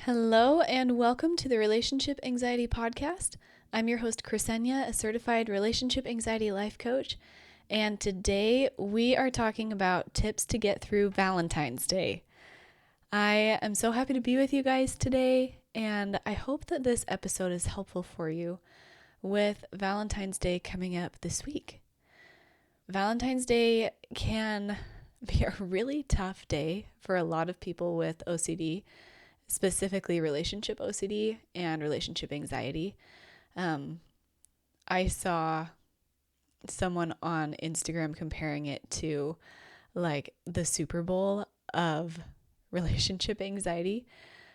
Hello and welcome to the Relationship Anxiety Podcast. I'm your host, Krisenia, a certified relationship anxiety life coach. And today we are talking about tips to get through Valentine's Day. I am so happy to be with you guys today, and I hope that this episode is helpful for you with Valentine's Day coming up this week. Valentine's Day can be a really tough day for a lot of people with OCD, specifically relationship OCD and relationship anxiety. I saw someone on Instagram comparing it to like the Super Bowl of relationship anxiety,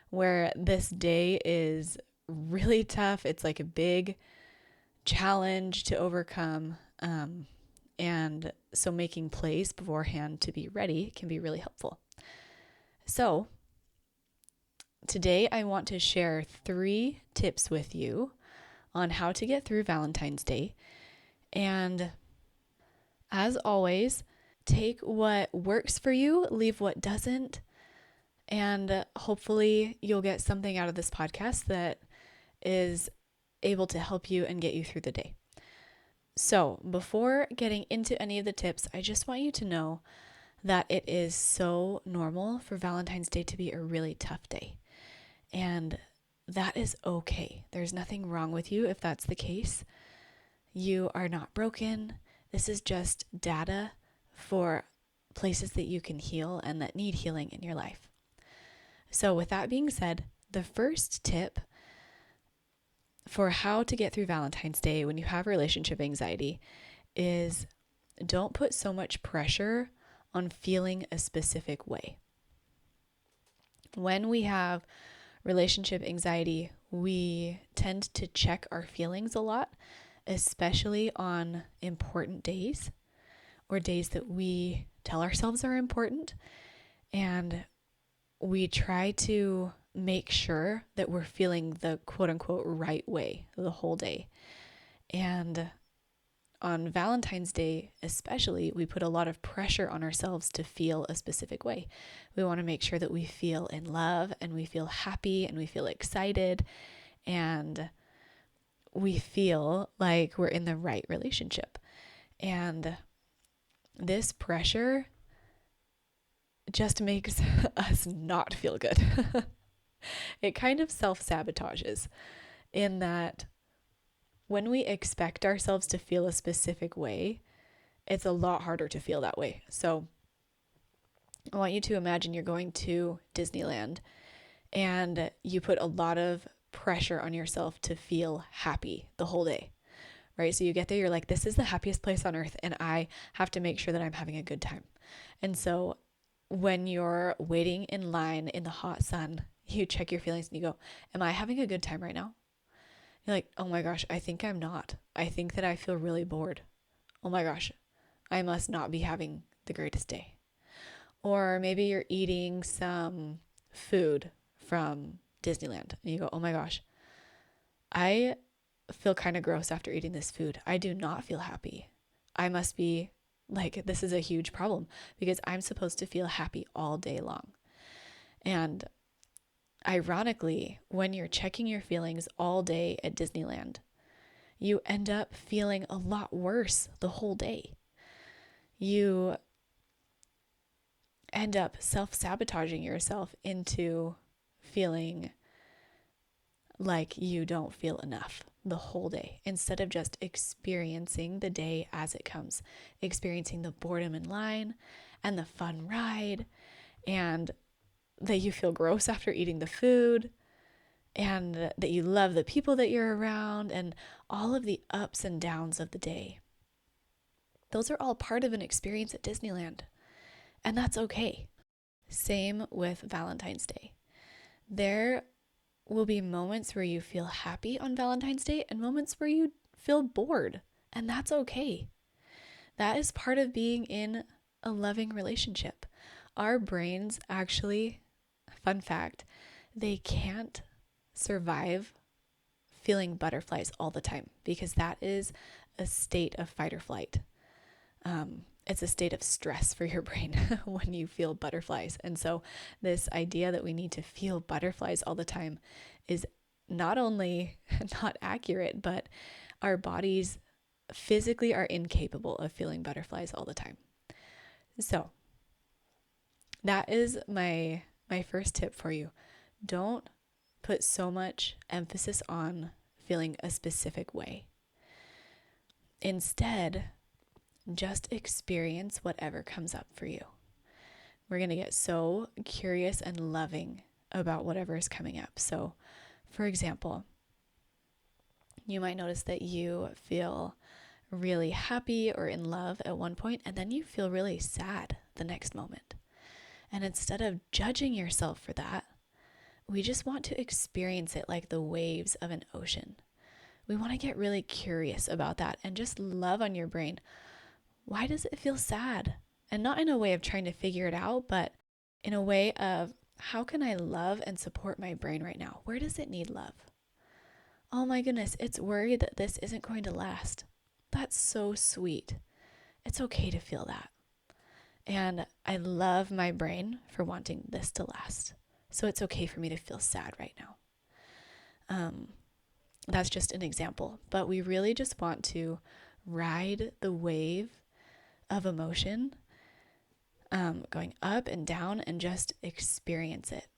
where this day is really tough. It's like a big challenge to overcome. And so making place beforehand to be ready can be really helpful. So today I want to share 3 tips with you on how to get through Valentine's Day. And as always, take what works for you, leave what doesn't, and hopefully you'll get something out of this podcast that is able to help you and get you through the day. So before getting into any of the tips, I just want you to know that it is so normal for Valentine's Day to be a really tough day. And that is okay. There's nothing wrong with you if that's the case. You are not broken. This is just data for places that you can heal and that need healing in your life. So with that being said, the first tip for how to get through Valentine's Day when you have relationship anxiety is don't put so much pressure on feeling a specific way. When we have relationship anxiety, we tend to check our feelings a lot, especially on important days or days that we tell ourselves are important. And we try to make sure that we're feeling the quote unquote right way the whole day. And on Valentine's Day, especially, we put a lot of pressure on ourselves to feel a specific way. We want to make sure that we feel in love and we feel happy and we feel excited and we feel like we're in the right relationship. And this pressure just makes us not feel good. It kind of self-sabotages in that when we expect ourselves to feel a specific way, it's a lot harder to feel that way. So I want you to imagine you're going to Disneyland and you put a lot of pressure on yourself to feel happy the whole day, right? So you get there, you're like, this is the happiest place on earth and I have to make sure that I'm having a good time. And so when you're waiting in line in the hot sun, you check your feelings and you go, am I having a good time right now? You're like, oh my gosh, I think I'm not. I think that I feel really bored. Oh my gosh, I must not be having the greatest day. Or maybe you're eating some food from Disneyland and you go, oh my gosh, I feel kind of gross after eating this food. I do not feel happy. I must be like, this is a huge problem because I'm supposed to feel happy all day long. And ironically, when you're checking your feelings all day at Disneyland, you end up feeling a lot worse the whole day. You end up self-sabotaging yourself into feeling like you don't feel enough the whole day instead of just experiencing the day as it comes, experiencing the boredom in line and the fun ride and that you feel gross after eating the food and that you love the people that you're around and all of the ups and downs of the day. Those are all part of an experience at Disneyland, and that's okay. Same with Valentine's Day. There will be moments where you feel happy on Valentine's Day and moments where you feel bored, and that's okay. That is part of being in a loving relationship. Our brains actually, fun fact, they can't survive feeling butterflies all the time because that is a state of fight or flight. it's a state of stress for your brain when you feel butterflies. And so this idea that we need to feel butterflies all the time is not only not accurate, but our bodies physically are incapable of feeling butterflies all the time. So that is my first tip for you. Don't put so much emphasis on feeling a specific way. Instead, just experience whatever comes up for you. We're going to get so curious and loving about whatever is coming up. So, for example, you might notice that you feel really happy or in love at one point, and then you feel really sad the next moment. And instead of judging yourself for that, we just want to experience it like the waves of an ocean. We want to get really curious about that and just love on your brain. Why does it feel sad? And not in a way of trying to figure it out, but in a way of, how can I love and support my brain right now? Where does it need love? Oh my goodness, it's worried that this isn't going to last. That's so sweet. It's okay to feel that. And I love my brain for wanting this to last. So it's okay for me to feel sad right now. That's just an example. But we really just want to ride the wave of emotion, going up and down, and just experience it.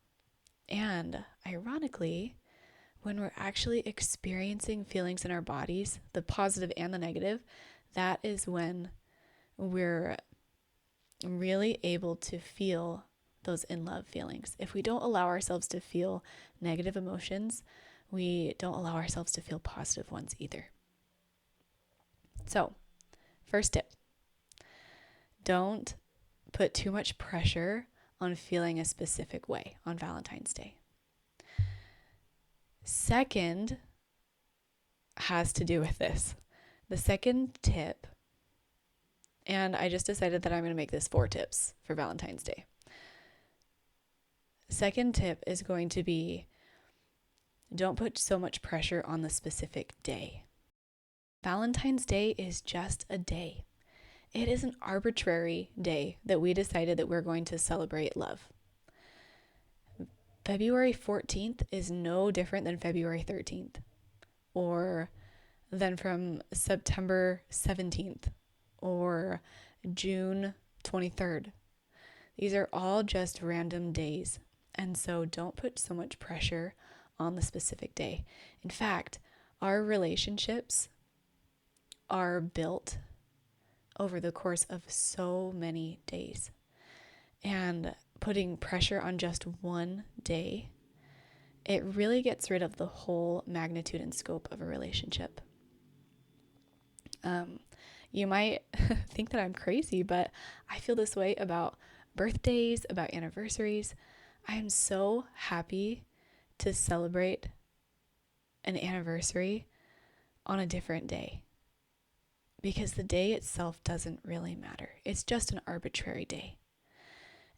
And ironically, when we're actually experiencing feelings in our bodies, the positive and the negative, that is when we're really able to feel those in love feelings. If we don't allow ourselves to feel negative emotions, we don't allow ourselves to feel positive ones either. So, first tip, don't put too much pressure on feeling a specific way on Valentine's Day. Second has to do with this. The second tip, and I just decided that I'm going to make this 4 tips for Valentine's Day. Second tip is going to be, don't put so much pressure on the specific day. Valentine's Day is just a day. It is an arbitrary day that we decided that we're going to celebrate love. February 14th is no different than February 13th, or than from September 17th, or June 23rd. These are all just random days. And so don't put so much pressure on the specific day. In fact, our relationships are built over the course of so many days. And putting pressure on just one day, it really gets rid of the whole magnitude and scope of a relationship. You might think that I'm crazy, but I feel this way about birthdays, about anniversaries. I am so happy to celebrate an anniversary on a different day, because the day itself doesn't really matter. It's just an arbitrary day.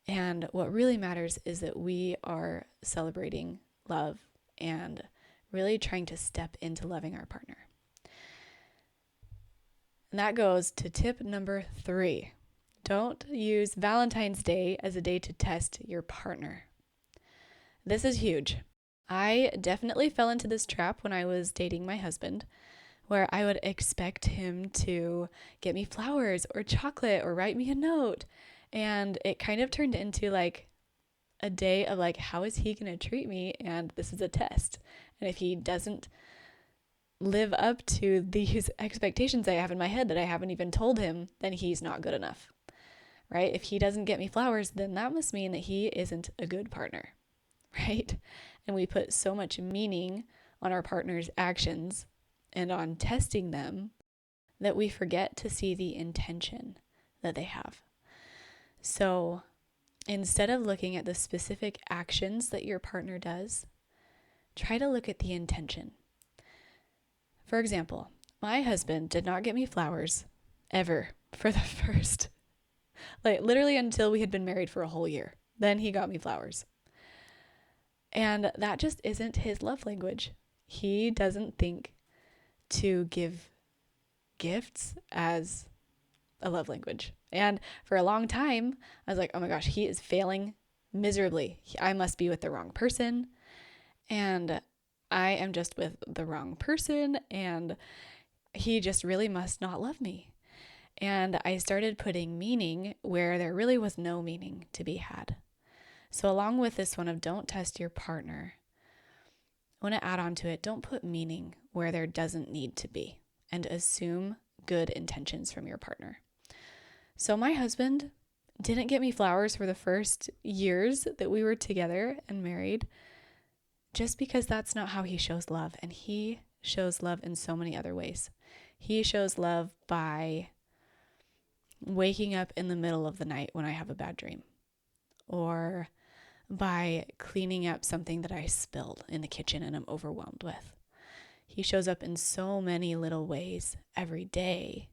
And what really matters is that we are celebrating love and really trying to step into loving our partner. And that goes to tip number 3. Don't use Valentine's Day as a day to test your partner. This is huge. I definitely fell into this trap when I was dating my husband, where I would expect him to get me flowers or chocolate or write me a note. And it kind of turned into like a day of like, how is he going to treat me? And this is a test. And if he doesn't live up to these expectations I have in my head that I haven't even told him, then he's not good enough, right? If he doesn't get me flowers, then that must mean that he isn't a good partner, right? And we put so much meaning on our partner's actions and on testing them that we forget to see the intention that they have. So instead of looking at the specific actions that your partner does, try to look at the intention. For example, my husband did not get me flowers ever for the first, literally until we had been married for a whole year. Then he got me flowers. And that just isn't his love language. He doesn't think to give gifts as a love language. And for a long time, I was like, oh my gosh, he is failing miserably. I must be with the wrong person. And I am just with the wrong person. And he just really must not love me. And I started putting meaning where there really was no meaning to be had. So, along with this one of don't test your partner, I want to add on to it, don't put meaning where there doesn't need to be, and assume good intentions from your partner. So, my husband didn't get me flowers for the first years that we were together and married, just because that's not how he shows love. And he shows love in so many other ways. He shows love by waking up in the middle of the night when I have a bad dream, or by cleaning up something that I spilled in the kitchen and I'm overwhelmed with. He shows up in so many little ways every day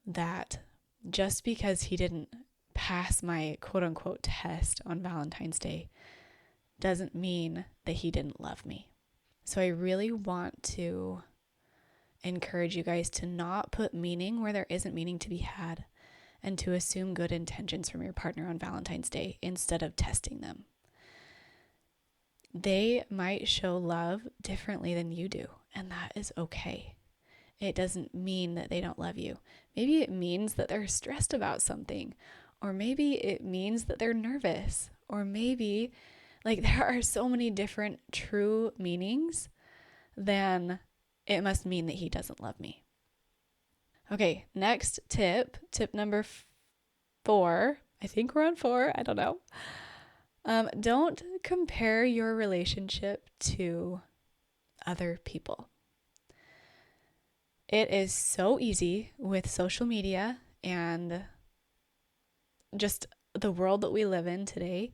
that just because he didn't pass my quote unquote test on Valentine's Day doesn't mean that he didn't love me. So I really want to encourage you guys to not put meaning where there isn't meaning to be had, and to assume good intentions from your partner on Valentine's Day instead of testing them. They might show love differently than you do, and that is okay. It doesn't mean that they don't love you. Maybe it means that they're stressed about something, or maybe it means that they're nervous, or maybe, there are so many different true meanings than it must mean that he doesn't love me. Okay, next tip number 4. I think we're on 4. I don't know. Don't compare your relationship to other people. It is so easy with social media and just the world that we live in today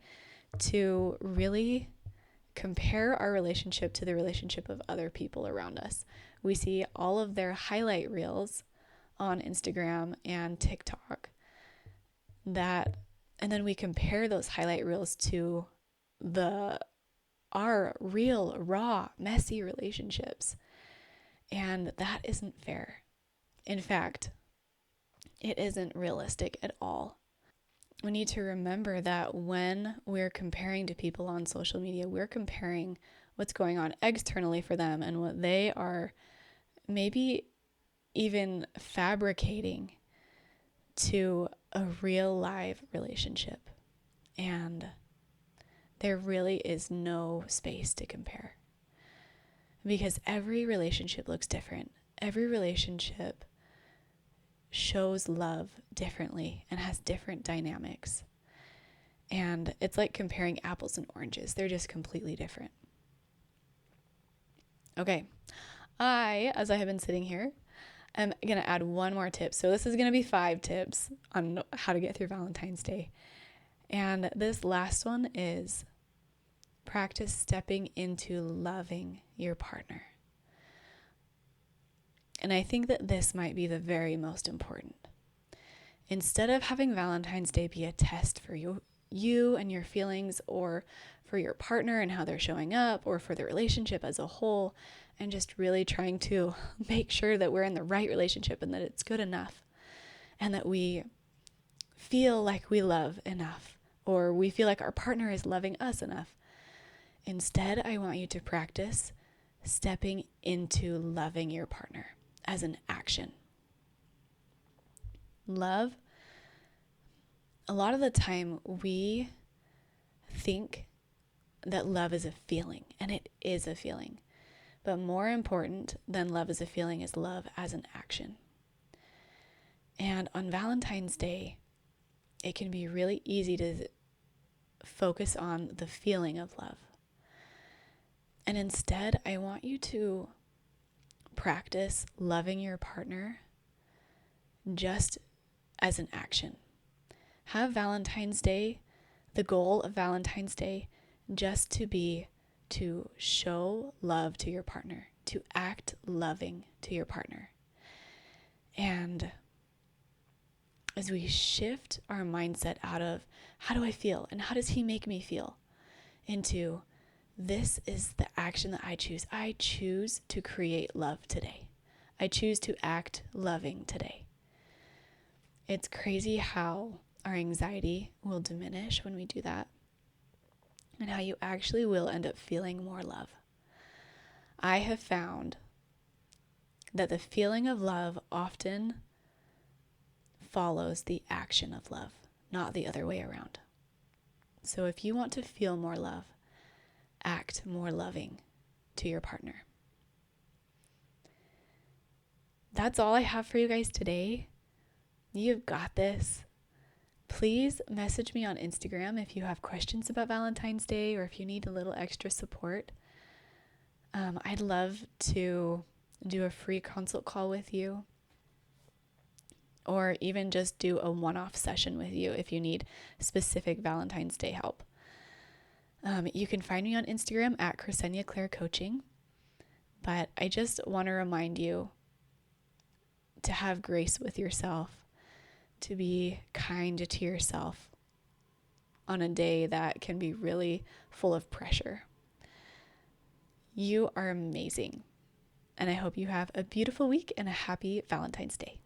to really compare our relationship to the relationship of other people around us. We see all of their highlight reels on Instagram and TikTok and then we compare those highlight reels to our real, raw, messy relationships. And that isn't fair. In fact, it isn't realistic at all. We need to remember that when we're comparing to people on social media, we're comparing what's going on externally for them and what they are maybe even fabricating to a real live relationship. And there really is no space to compare, because every relationship looks different. Every relationship shows love differently and has different dynamics. And it's like comparing apples and oranges. They're just completely different. Okay, as I have been sitting here, I'm going to add one more tip. So this is going to be 5 tips on how to get through Valentine's Day. And this last one is practice stepping into loving your partner. And I think that this might be the very most important. Instead of having Valentine's Day be a test for you and your feelings, or for your partner and how they're showing up, or for the relationship as a whole, and just really trying to make sure that we're in the right relationship and that it's good enough and that we feel like we love enough, or we feel like our partner is loving us enough. Instead, I want you to practice stepping into loving your partner as an action. Love, a lot of the time we think that love is a feeling, and it is a feeling. But more important than love as a feeling is love as an action. And on Valentine's Day, it can be really easy to focus on the feeling of love. And instead, I want you to practice loving your partner just as an action. Have Valentine's Day, the goal of Valentine's Day, just to be to show love to your partner, to act loving to your partner. And as we shift our mindset out of how do I feel and how does he make me feel, into this is the action that I choose. I choose to create love today. I choose to act loving today. It's crazy how our anxiety will diminish when we do that, and how you actually will end up feeling more love. I have found that the feeling of love often follows the action of love, not the other way around. So if you want to feel more love, act more loving to your partner. That's all I have for you guys today. You've got this. Please message me on Instagram if you have questions about Valentine's Day or if you need a little extra support. I'd love to do a free consult call with you, or even just do a one-off session with you if you need specific Valentine's Day help. You can find me on Instagram at Cresenia Claire Coaching, but I just want to remind you to have grace with yourself, to be kind to yourself on a day that can be really full of pressure. You are amazing, and I hope you have a beautiful week and a happy Valentine's Day.